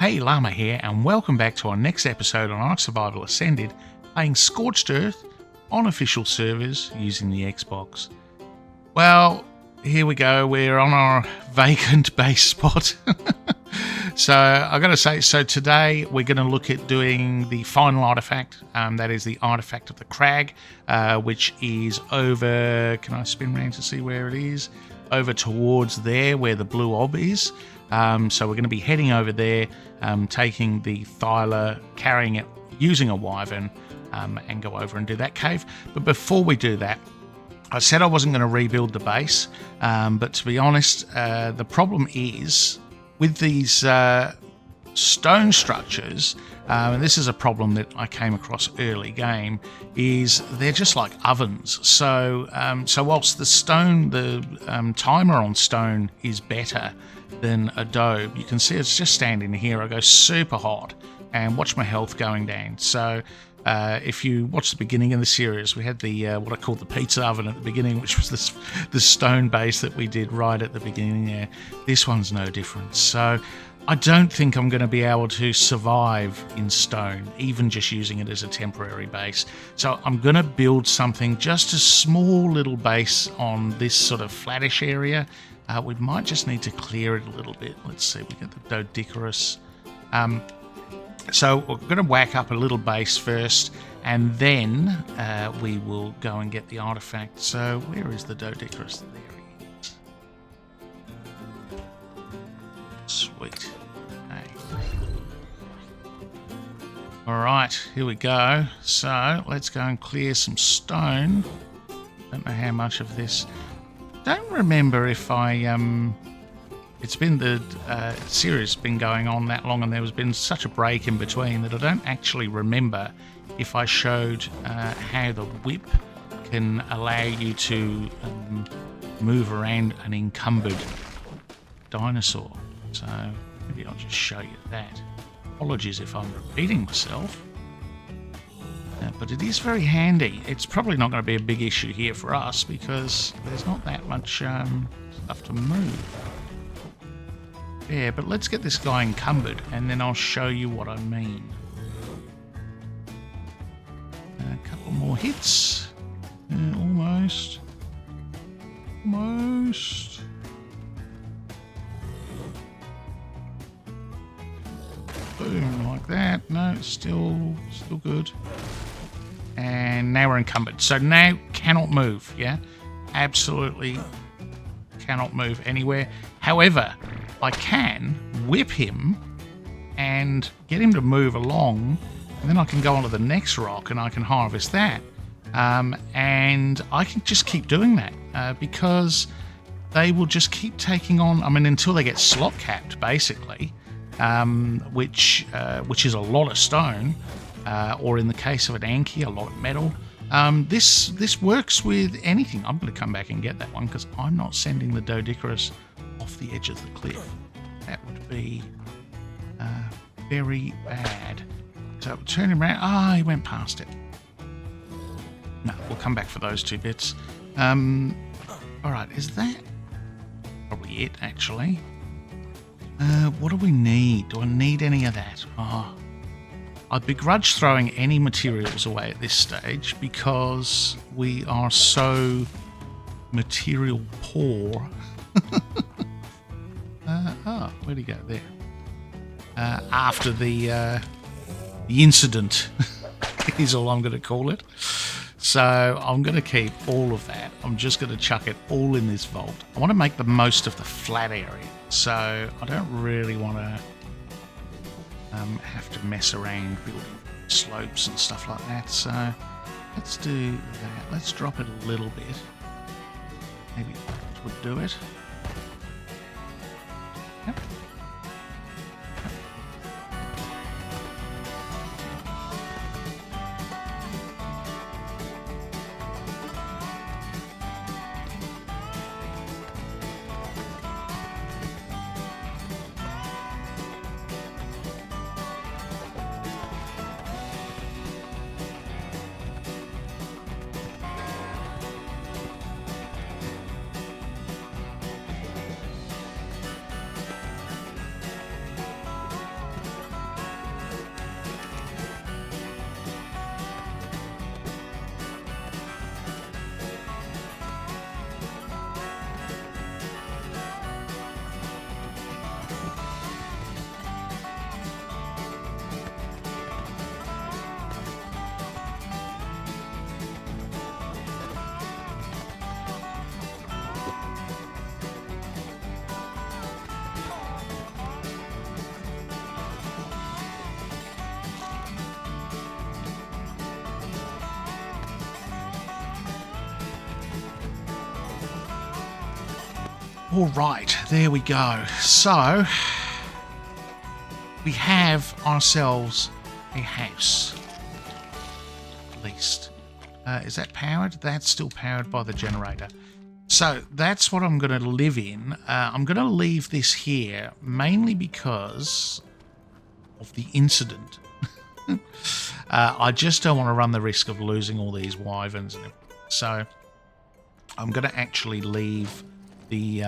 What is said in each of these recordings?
Hey, Llama here, and welcome back to our next episode on Ark Survival Ascended, playing Scorched Earth on official servers using the Xbox. Well, here we go, we're on our vacant base spot. So, I've got to say, today we're going to look at doing the final artifact, that is the artifact of the Crag, which is over, can I spin around to see where it is? Over towards there where the blue orb is. So we're going to be heading over there, taking the Thyla, carrying it, using a wyvern, and go over and do that cave. But before we do that, I said I wasn't going to rebuild the base, but to be honest, the problem is with these stone structures, and this is a problem that I came across early game, is they're just like ovens. So whilst the stone, the timer on stone is better than adobe, you can see it's just standing here. I go super hot and watch my health going down. So if you watch the beginning of the series, we had the what I called the pizza oven at the beginning, which was the stone base that we did right at the beginning there. This one's no different. So I don't think I'm going to be able to survive in stone, even just using it as a temporary base. So I'm going to build something, just a small little base on this sort of flattish area. We might just need to clear it a little bit. Let's see, we get the Doedicurus. So we're going to whack up a little base first, and then we will go and get the artifact. So where is the Doedicurus? There he is. Sweet. Okay. Alright, here we go. So let's go and clear some stone. Don't know how much of this. Don't remember if I it's been the series been going on that long, and there's been such a break in between that I don't actually remember if I showed how the whip can allow you to move around an encumbered dinosaur. So maybe I'll just show you that. Apologies if I'm repeating myself. But it is very handy. It's probably not going to be a big issue here for us because there's not that much stuff to move. Yeah, but let's get this guy encumbered and then I'll show you what I mean. A couple more hits. Almost. Almost. Boom, like that. No, still good. And now we're encumbered. So now cannot move, yeah? Absolutely cannot move anywhere. However, I can whip him and get him to move along, and then I can go on to the next rock and I can harvest that. And I can just keep doing that because they will just keep taking on, I mean, until they get slot capped, basically, which is a lot of stone. Or in the case of an Anki, a lot of metal. This works with anything. I'm going to come back and get that one because I'm not sending the Doedicurus off the edge of the cliff. That would be very bad. So turn him around. Ah, he went past it. No, we'll come back for those two bits. Alright, is that probably it, actually? What do we need? Do I need any of that? Oh, I'd begrudge throwing any materials away at this stage because we are so material poor. Where'd he go? There. After the incident is all I'm going to call it. So I'm going to keep all of that. I'm just going to chuck it all in this vault. I want to make the most of the flat area. So I don't really want to have to mess around building slopes and stuff like that. So let's do that. Let's drop it a little bit. Maybe that would do it. Yep. All right, there we go. So we have ourselves a house, at least. Is that powered? That's still powered by the generator. So that's what I'm going to live in. I'm going to leave this here mainly because of the incident. I just don't want to run the risk of losing all these wyverns. So I'm going to actually leave the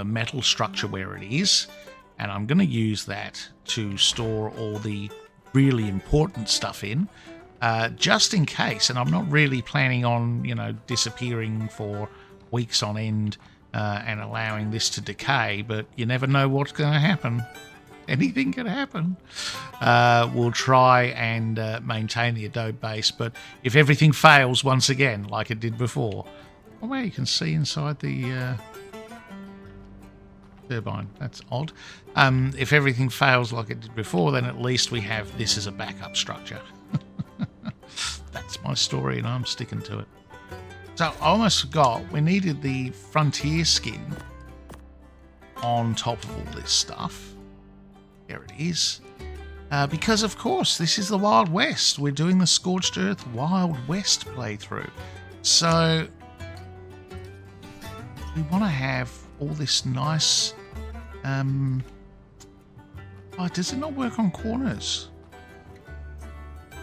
metal structure where it is, and I'm going to use that to store all the really important stuff in, just in case. And I'm not really planning on, you know, disappearing for weeks on end and allowing this to decay, but you never know what's going to happen. Anything can happen. We'll try and maintain the adobe base, but if everything fails once again, like it did before, oh, well, you can see inside the turbine. That's odd. If everything fails like it did before, then at least we have this as a backup structure. That's my story, and I'm sticking to it. So I almost forgot, we needed the frontier skin on top of all this stuff. There it is. Because, of course, this is the Wild West. We're doing the Scorched Earth Wild West playthrough. So we want to have all this nice... oh, does it not work on corners?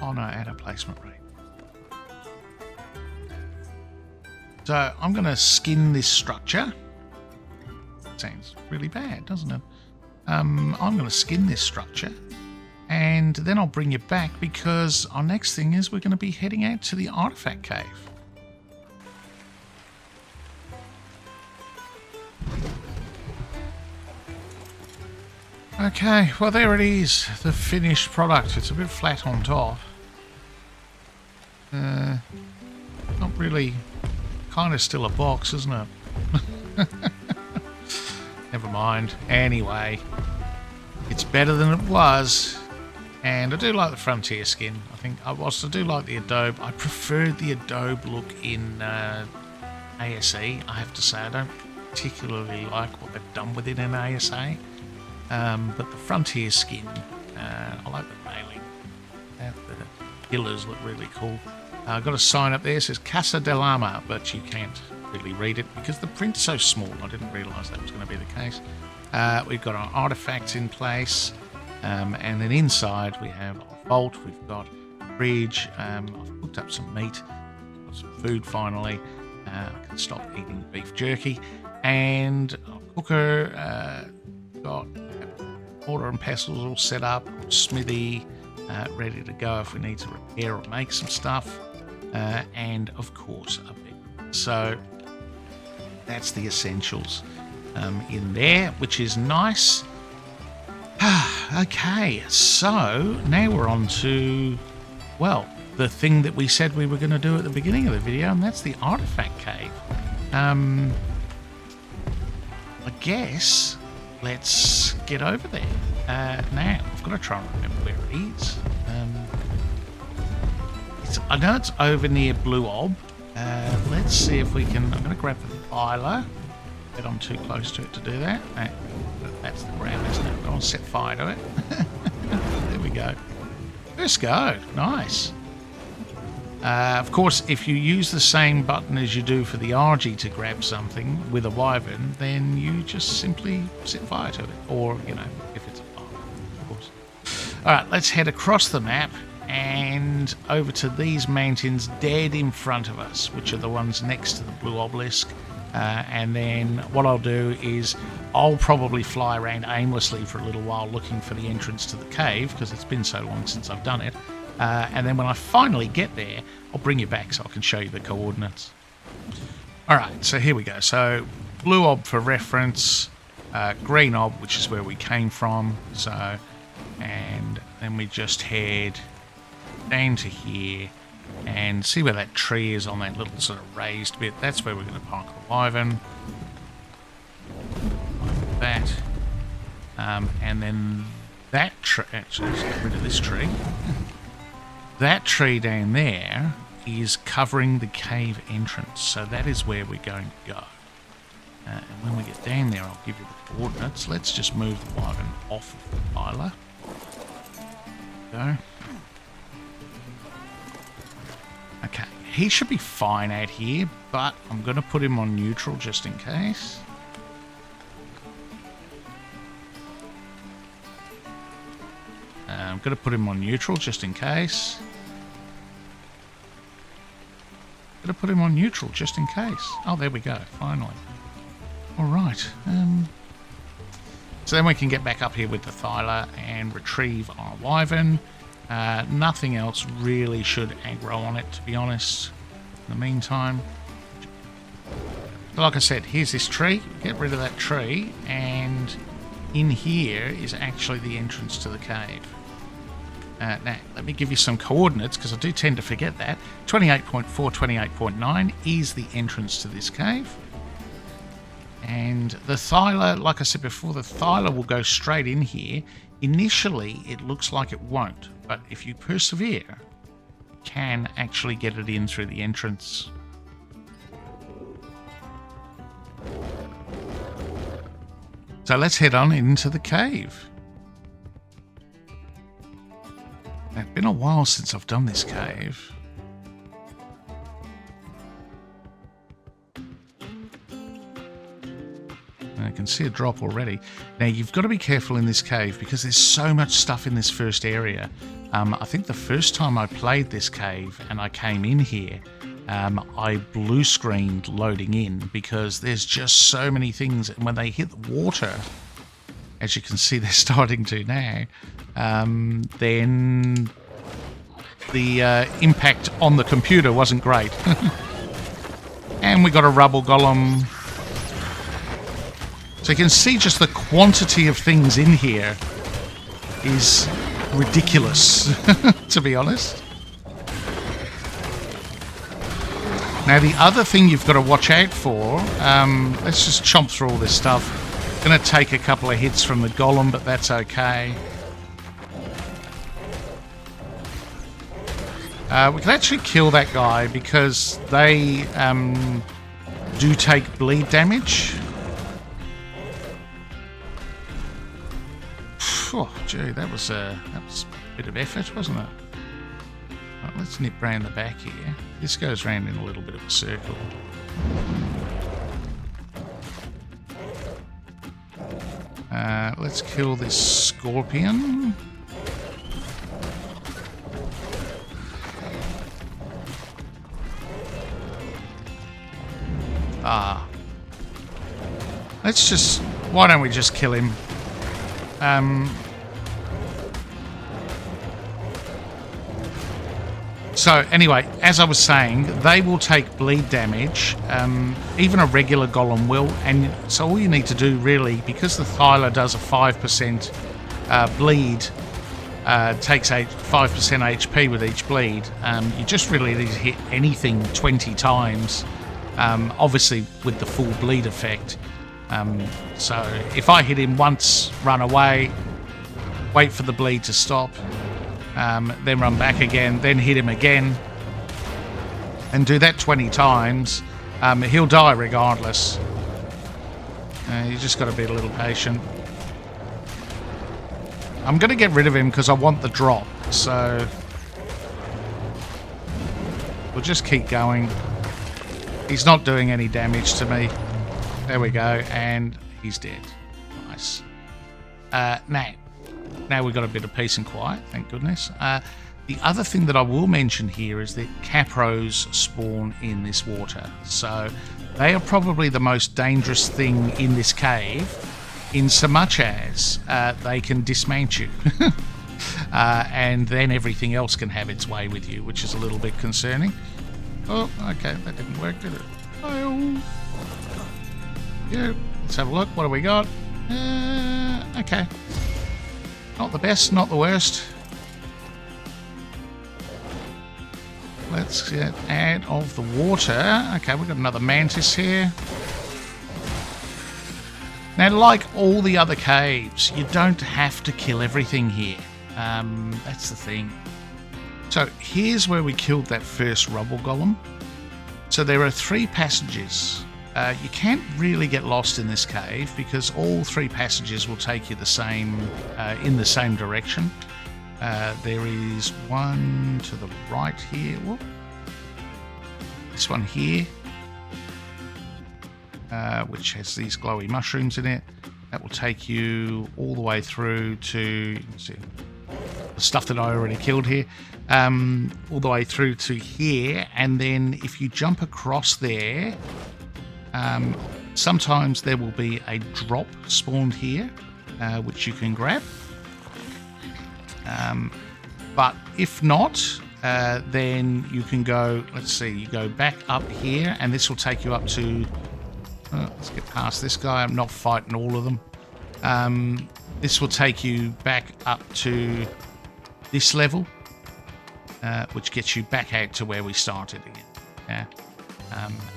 Oh, no, add a placement rate. So I'm going to skin this structure. Sounds really bad, doesn't it? I'm going to skin this structure, and then I'll bring you back because our next thing is we're going to be heading out to the artifact cave. Okay, well there it is, the finished product. It's a bit flat on top. Not really, kind of still a box, isn't it? Never mind. Anyway, it's better than it was, and I do like the frontier skin. I think I do like the adobe. I preferred the adobe look in ASE. I have to say I don't particularly like what they've done with it in ASA, but the frontier skin, I like the railing. The pillars look really cool. I've got a sign up there that says Casa del Ama, but you can't really read it because the print's so small. I didn't realise that was going to be the case. We've got our artifacts in place, and then inside we have a vault. We've got a fridge. I've cooked up some meat, got some food finally. I can stop eating beef jerky, and a cooker. Got mortar and pestles all set up, smithy ready to go if we need to repair or make some stuff, and of course a bed. So that's the essentials in there, which is nice. Okay, so now we're on to, well, the thing that we said we were going to do at the beginning of the video, and that's the artifact cave. I guess let's get over there. Now, I've got to try and remember where it is. I know it's over near Blue Ob. Let's see if we can... I'm going to grab the filer, but I'm too close to it to do that. That's the grab, isn't it? I don't want to set fire to it. There we go. First go. Nice. Of course, if you use the same button as you do for the RG to grab something with a wyvern, then you just simply set fire to it. Or, you know, if it's a fire, of course. Alright, let's head across the map and over to these mountains dead in front of us, which are the ones next to the blue obelisk. And then what I'll do is I'll probably fly around aimlessly for a little while looking for the entrance to the cave, because it's been so long since I've done it. And then when I finally get there, I'll bring you back so I can show you the coordinates. Alright, so here we go. So, blue ob for reference, green ob, which is where we came from. So, and then we just head down to here and see where that tree is on that little sort of raised bit. That's where we're going to park the wyvern. Like that. And then that tree, actually, let's get rid of this tree. That tree down there is covering the cave entrance, so that is where we're going to go. And when we get down there, I'll give you the coordinates. Let's just move the wagon off of the piler. Go. Okay, he should be fine out here, but I'm going to put him on neutral just in case. I'm going to put him on neutral just in case. Going to put him on neutral just in case. Oh, there we go, finally. Alright. So then we can get back up here with the Thyla and retrieve our Wyvern. Nothing else really should aggro on it, to be honest, in the meantime. But like I said, here's this tree. Get rid of that tree, and in here is actually the entrance to the cave. Now, let me give you some coordinates, because I do tend to forget that. 28.4, 28.9 is the entrance to this cave. And the Thyla, like I said before, the Thyla will go straight in here. Initially, it looks like it won't, but if you persevere, you can actually get it in through the entrance. So let's head on into the cave. Now, it's been a while since I've done this cave. I can see a drop already. Now, you've got to be careful in this cave because there's so much stuff in this first area. I think the first time I played this cave and I came in here, I blue screened loading in because there's just so many things. And when they hit the water, as you can see they're starting to now, then the impact on the computer wasn't great. And we got a rubble golem. So you can see just the quantity of things in here is ridiculous, to be honest. Now, the other thing you've got to watch out for, let's just chomp through all this stuff. Going to take a couple of hits from the golem, but that's okay. We can actually kill that guy because they do take bleed damage. Oh, gee, that was a bit of effort, wasn't it? Right, let's nip round the back here. This goes round in a little bit of a circle. Let's kill this scorpion. Let's just... Why don't we just kill him? So anyway, as I was saying, they will take bleed damage. Even a regular golem will, and so all you need to do really, because the Thyla does a 5% bleed, takes 5% HP with each bleed, you just really need to hit anything 20 times, obviously with the full bleed effect. So if I hit him once, run away, wait for the bleed to stop, then run back again, then hit him again, and do that 20 times, he'll die regardless. You just got to be a little patient. I'm going to get rid of him because I want the drop, so we'll just keep going. He's not doing any damage to me. There we go, and he's dead. Nice. Now we've got a bit of peace and quiet, thank goodness. The other thing that I will mention here is that capros spawn in this water. So they are probably the most dangerous thing in this cave, in so much as they can dismount you. And then everything else can have its way with you, which is a little bit concerning. Oh, okay, that didn't work, did it? Oh. Yeah, let's have a look. What have we got? Okay. Not the best, not the worst. Let's get out of the water. Okay, we've got another mantis here. Now, like all the other caves, you don't have to kill everything here. That's the thing. So here's where we killed that first rubble golem. So there are 3 passages You can't really get lost in this cave because all 3 passages will take you the same in the same direction. There is one to the right here. Whoop. This one here, which has these glowy mushrooms in it. That will take you all the way through to, you can see the stuff that I already killed here, all the way through to here. And then if you jump across there, sometimes there will be a drop spawned here, which you can grab. But if not, then you can go, let's see, you go back up here, and this will take you up to, let's get past this guy. I'm not fighting all of them. This will take you back up to this level, which gets you back out to where we started again. Yeah.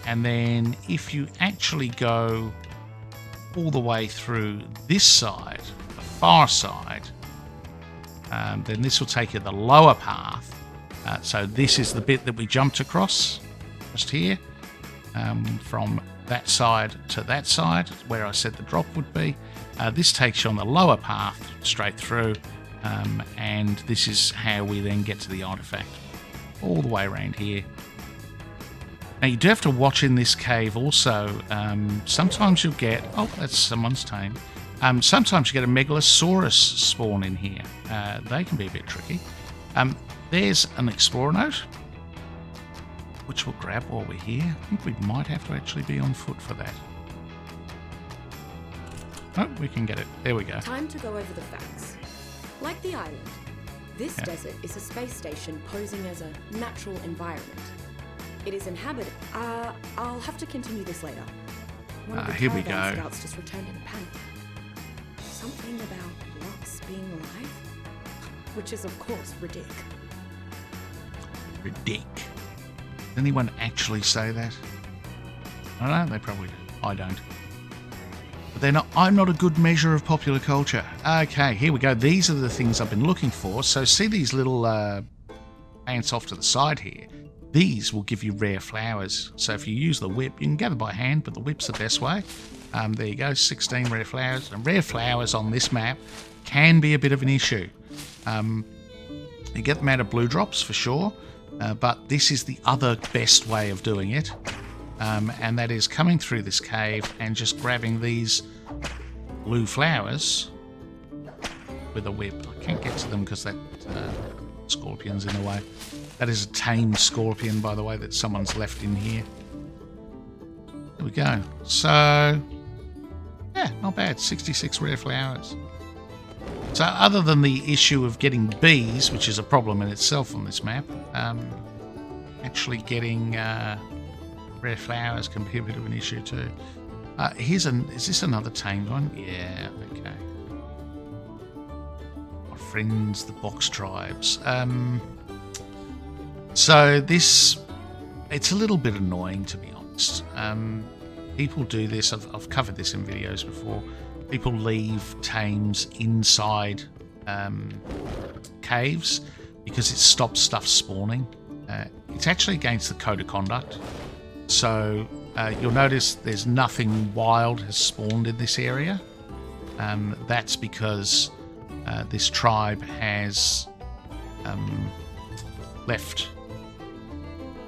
And then if you actually go all the way through this side, the far side, then this will take you the lower path. So this is the bit that we jumped across just here, from that side to that side, where I said the drop would be. This takes you on the lower path straight through, and this is how we then get to the artifact, all the way around here. Now you do have to watch in this cave also. Sometimes you'll get, oh, that's someone's tame. Sometimes you get a Megalosaurus spawn in here. They can be a bit tricky. There's an explorer note, which we'll grab while we're here. I think we might have to actually be on foot for that. Oh, we can get it. There we go. Time to go over the facts. Like the island, this desert is a space station posing as a natural environment. It is inhabited. I'll have to continue this later. One of the here we caravan go. Scouts just returned in a panic. Something about rocks being alive, which is of course ridiculous. Ridic. Did anyone actually say that? I don't know, they probably do. I don't. But they're not, I'm not a good measure of popular culture. Okay, here we go. These are the things I've been looking for. So see these little ants off to the side here? These will give you rare flowers. So if you use the whip, you can gather by hand, but the whip's the best way. There you go, 16 rare flowers. And rare flowers on this map can be a bit of an issue. You get them out of blue drops for sure, but this is the other best way of doing it. And that is coming through this cave and just grabbing these blue flowers with a whip. I can't get to them because that scorpion's in the way. That is a tamed scorpion, by the way, that someone's left in here. There we go. So, yeah, not bad. 66 rare flowers. So other than the issue of getting bees, which is a problem in itself on this map, actually getting rare flowers can be a bit of an issue too. Is this another tamed one? Yeah, okay. My friends, the box tribes. So this, it's a little bit annoying, to be honest. People do this, I've covered this in videos before. People leave tames inside caves because it stops stuff spawning. It's actually against the code of conduct. So you'll notice there's nothing wild has spawned in this area. That's because this tribe has left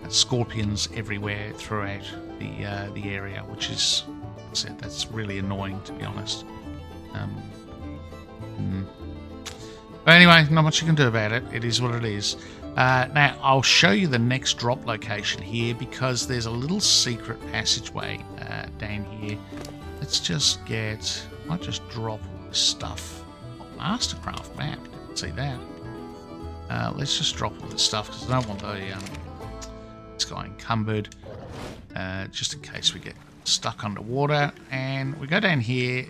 scorpions everywhere throughout the area, which is, like I said, that's really annoying, to be honest. But anyway, not much you can do about it. It is what it is. Now, I'll show you the next drop location here because there's a little secret passageway down here. Let's just get... I'll just drop all this stuff. Oh, Mastercraft map. Didn't see that. Let's just drop all this stuff because I don't want this guy encumbered. Just in case we get stuck underwater. And we go down here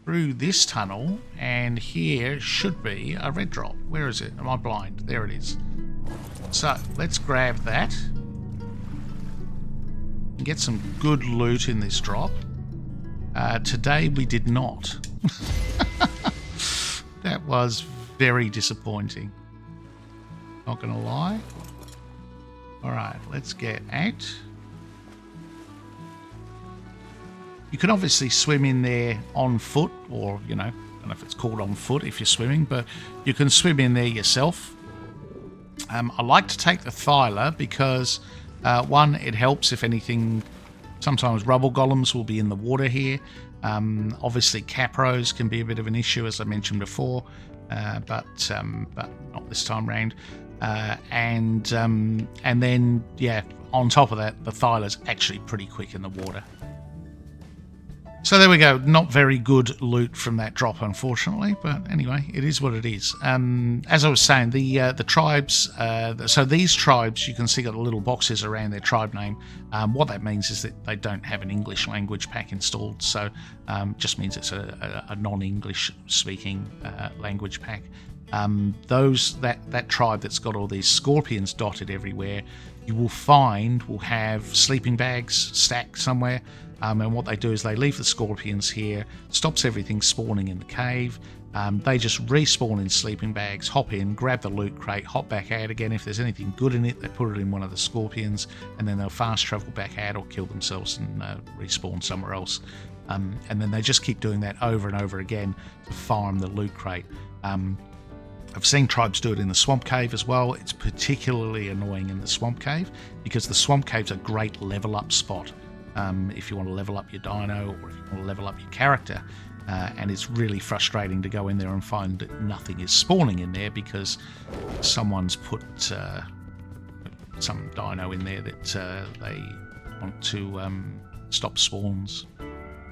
through this tunnel, and here should be a red drop. Where is it? Am I blind? There it is. So let's grab that and get some good loot in this drop. Today we did not. That was very disappointing. Not gonna lie. Alright, let's get out. You can obviously swim in there on foot, or, you know, I don't know if it's called on foot if you're swimming, but you can swim in there yourself. I like to take the Thyla because, one, it helps if anything. Sometimes rubble golems will be in the water here. Obviously, capros can be a bit of an issue, as I mentioned before, but not this time round. And then, yeah, on top of that, the Thyla's actually pretty quick in the water. So there we go. Not very good loot from that drop, unfortunately. But anyway, it is what it is. As I was saying, the tribes... so these tribes, you can see got the little boxes around their tribe name. What that means is that they don't have an English language pack installed. So just means it's a non-English speaking language pack. That tribe that's got all these scorpions dotted everywhere, you will find will have sleeping bags stacked somewhere. And what they do is they leave the scorpions here, stops everything spawning in the cave. They just respawn in sleeping bags, hop in, grab the loot crate, hop back out again. If there's anything good in it, they put it in one of the scorpions, and then they'll fast travel back out or kill themselves and respawn somewhere else. And then they just keep doing that over and over again to farm the loot crate. I've seen tribes do it in the swamp cave as well. It's particularly annoying in the swamp cave because the swamp cave's a great level up spot. If you want to level up your dino or if you want to level up your character, and it's really frustrating to go in there and find that nothing is spawning in there because someone's put some dino in there that they want to stop spawns.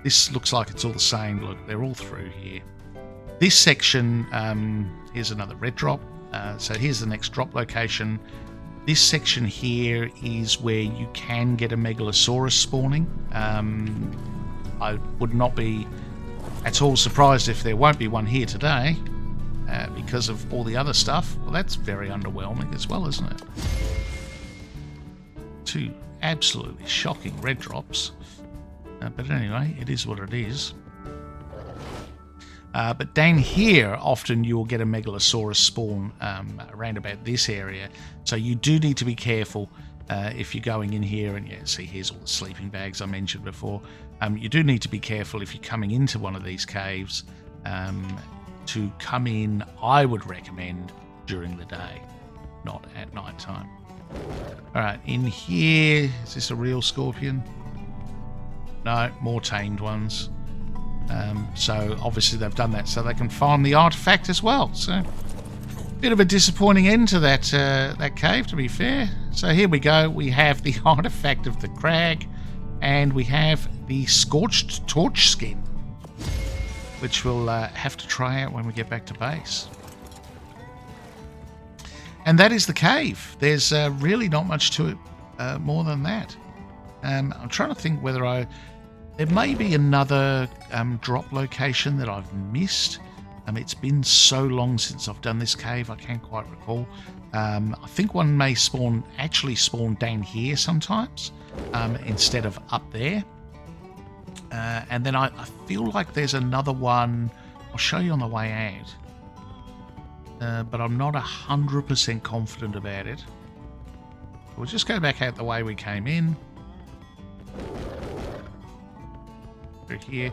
This looks like it's all the same. Look, they're all through here. This section, here's another red drop. So here's the next drop location. This section here is where you can get a Megalosaurus spawning. I would not be at all surprised if there won't be one here today because of all the other stuff. Well, that's very underwhelming as well, isn't it? Two absolutely shocking red drops. But anyway, it is what it is. But down here, often you'll get a Megalosaurus spawn around about this area. So you do need to be careful if you're going in here. And yeah, see, here's all the sleeping bags I mentioned before. You do need to be careful if you're coming into one of these caves to come in. I would recommend during the day, not at night time. All right, in here, is this a real scorpion? No, more tamed ones. So obviously they've done that so they can farm the artifact as well. So bit of a disappointing end to that cave, to be fair. So here we go. We have the artifact of the Crag, and we have the Scorched Torch skin, which we'll have to try out when we get back to base. And that is the cave. There's really not much to it more than that. I'm trying to think whether there may be another drop location that I've missed. It's been so long since I've done this cave, I can't quite recall. I think one may actually spawn down here sometimes instead of up there. And then I feel like there's another one. I'll show you on the way out. But I'm not 100% confident about it. We'll just go back out the way we came in. Here.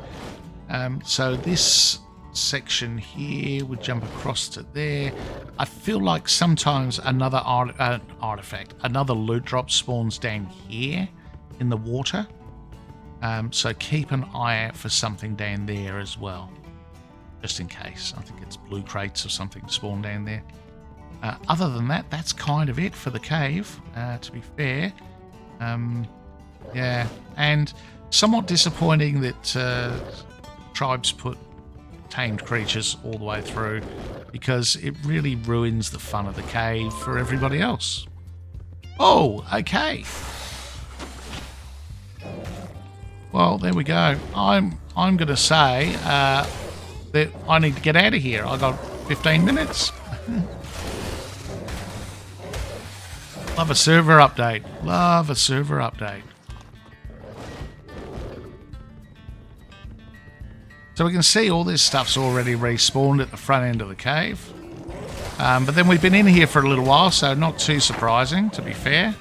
So this section here would jump across to there. I feel like sometimes another artifact, another loot drop spawns down here in the water. So keep an eye out for something down there as well, just in case. I think it's blue crates or something spawn down there. Other than that, that's kind of it for the cave, to be fair. Yeah, and somewhat disappointing that tribes put tamed creatures all the way through, because it really ruins the fun of the cave for everybody else. Oh, okay. Well, there we go. I'm going to say that I need to get out of here. I got 15 minutes. Love a server update. Love a server update. So we can see all this stuff's already respawned at the front end of the cave. But then we've been in here for a little while, so not too surprising, to be fair.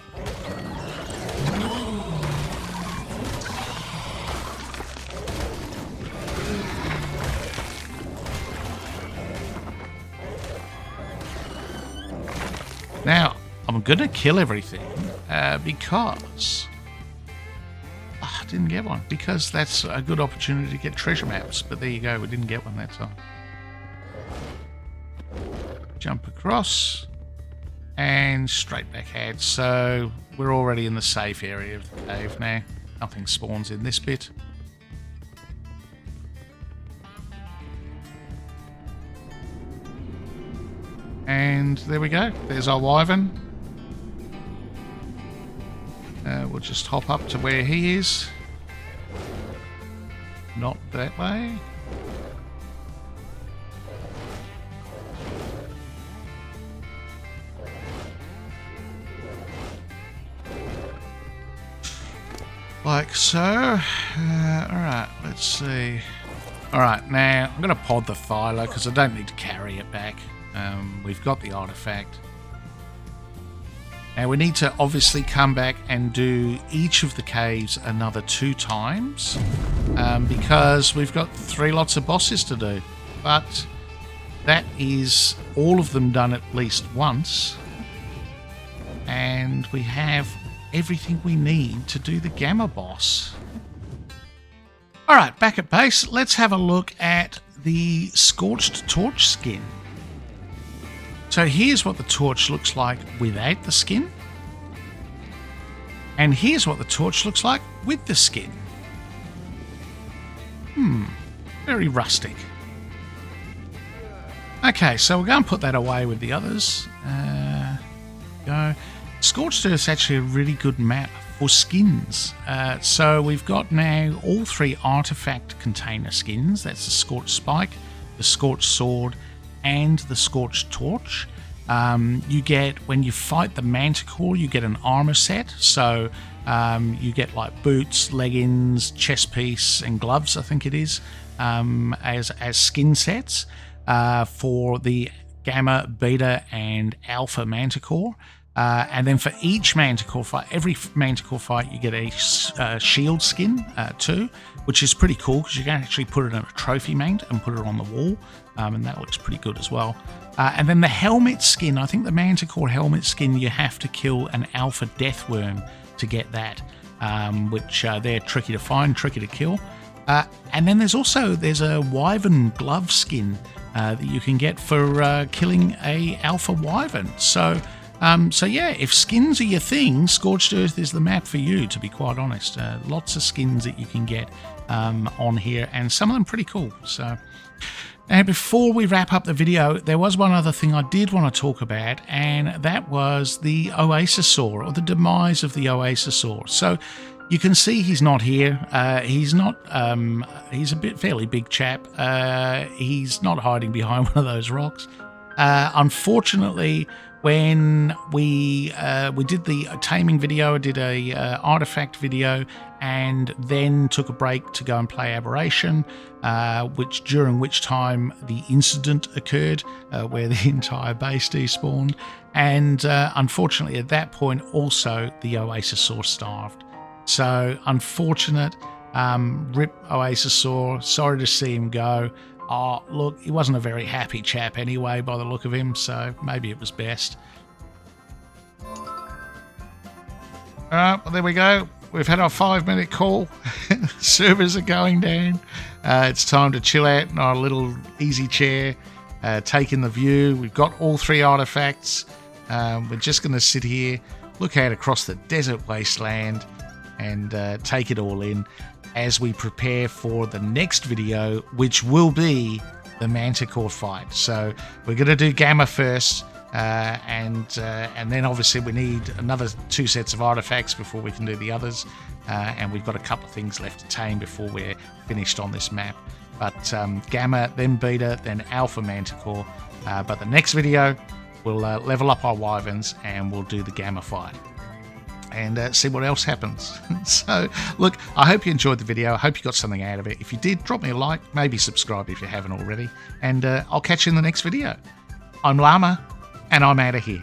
Now, I'm going to kill everything because... I didn't get one. Because that's a good opportunity to get treasure maps. But there you go, we didn't get one that time. Jump across. And straight back ahead. So we're already in the safe area of the cave now. Nothing spawns in this bit. And there we go. There's our wyvern. We'll just hop up to where he is. Not that way. Like so. Alright, let's see. Alright, now I'm going to pod the Thyla because I don't need to carry it back. We've got the artifact. Now we need to obviously come back and do each of the caves another 2 times because we've got 3 lots of bosses to do. But that is all of them done at least once. And we have everything we need to do the Gamma boss. Alright, back at base, let's have a look at the Scorched Torch skin. So here's what the torch looks like without the skin. And here's what the torch looks like with the skin. Very rustic. Okay, so we're going to put that away with the others. Go. Scorched Earth is actually a really good map for skins. So we've got now all 3 artifact container skins. That's the Scorched Spike, the Scorched Sword, and the Scorched Torch. You get, when you fight the Manticore, you get an armor set. So you get like boots, leggings, chest piece, and gloves, I think it is, as skin sets for the Gamma, Beta, and Alpha Manticore. And then for each Manticore fight, every Manticore fight, you get a shield skin too, which is pretty cool because you can actually put it in a trophy mount and put it on the wall, and that looks pretty good as well. And then the helmet skin, I think the Manticore helmet skin, you have to kill an Alpha Deathworm to get that, which they're tricky to find, tricky to kill. And then there's a Wyvern glove skin that you can get for killing a Alpha Wyvern. So yeah, if skins are your thing, Scorched Earth is the map for you, to be quite honest. Lots of skins that you can get on here, and some of them pretty cool. So, now before we wrap up the video, there was one other thing I did want to talk about, and that was the Oasisaur, or the demise of the Oasisaur. So you can see he's not here. He's not. He's a fairly big chap. He's not hiding behind one of those rocks. Unfortunately, when we did the taming video, I did a artifact video, and then took a break to go and play Aberration, during which time the incident occurred where the entire base despawned, and unfortunately at that point also the Oasisaur starved. So unfortunate. Rip Oasisaur. Sorry to see him go. Oh, look, he wasn't a very happy chap anyway by the look of him, so maybe it was best. Alright, well, there we go. We've had our 5-minute call. Servers are going down. It's time to chill out in our little easy chair, take in the view. We've got all 3 artifacts. We're just going to sit here, look out across the desert wasteland, and take it all in as we prepare for the next video, which will be the Manticore fight. So we're going to do Gamma first, and then obviously we need another 2 sets of artifacts before we can do the others, and we've got a couple of things left to tame before we're finished on this map. But Gamma, then Beta, then Alpha Manticore. But the next video, we'll level up our Wyverns and we'll do the Gamma fight and see what else happens. So, look, I hope you enjoyed the video. I hope you got something out of it. If you did, drop me a like, maybe subscribe if you haven't already, and I'll catch you in the next video. I'm Llama, and I'm out of here.